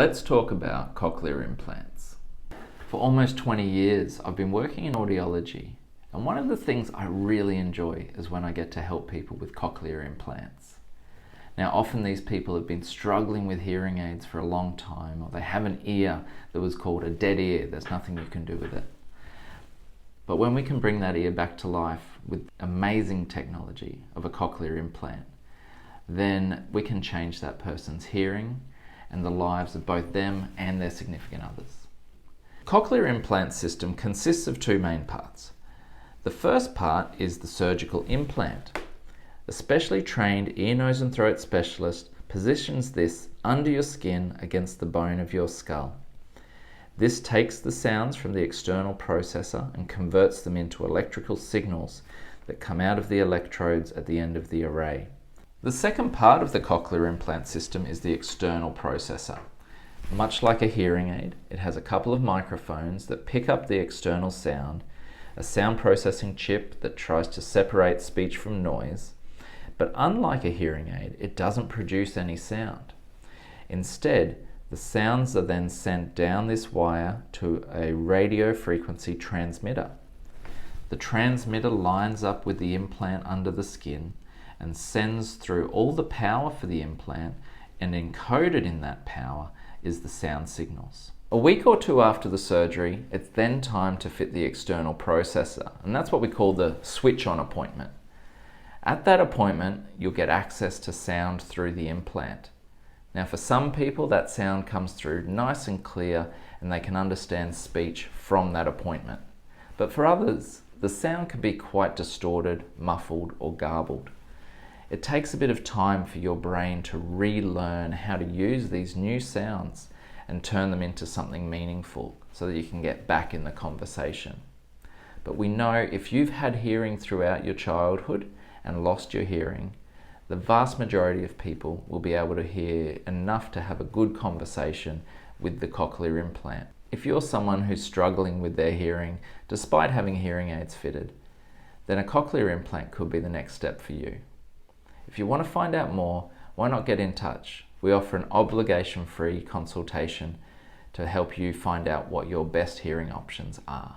Let's talk about cochlear implants. For almost 20 years, I've been working in audiology, and one of the things I really enjoy is when I get to help people with cochlear implants. Now, often these people have been struggling with hearing aids for a long time, or they have an ear that was called a dead ear. There's nothing you can do with it. But when we can bring that ear back to life with amazing technology of a cochlear implant, then we can change that person's hearing and the lives of both them and their significant others. The cochlear implant system consists of two main parts. The first part is the surgical implant. A specially trained ear, nose and throat specialist positions this under your skin against the bone of your skull. This takes the sounds from the external processor and converts them into electrical signals that come out of the electrodes at the end of the array. The second part of the cochlear implant system is the external processor. Much like a hearing aid, it has a couple of microphones that pick up the external sound, a sound processing chip that tries to separate speech from noise, but unlike a hearing aid, it doesn't produce any sound. Instead, the sounds are then sent down this wire to a radio frequency transmitter. The transmitter lines up with the implant under the skin and sends through all the power for the implant, and encoded in that power is the sound signals. A week or two after the surgery, it's then time to fit the external processor, and that's what we call the switch on appointment. At that appointment, you'll get access to sound through the implant. Now, for some people, that sound comes through nice and clear and they can understand speech from that appointment. But for others, the sound can be quite distorted, muffled, or garbled. It takes a bit of time for your brain to relearn how to use these new sounds and turn them into something meaningful so that you can get back in the conversation. But we know if you've had hearing throughout your childhood and lost your hearing, the vast majority of people will be able to hear enough to have a good conversation with the cochlear implant. If you're someone who's struggling with their hearing despite having hearing aids fitted, then a cochlear implant could be the next step for you. If you want to find out more, why not get in touch? We offer an obligation-free consultation to help you find out what your best hearing options are.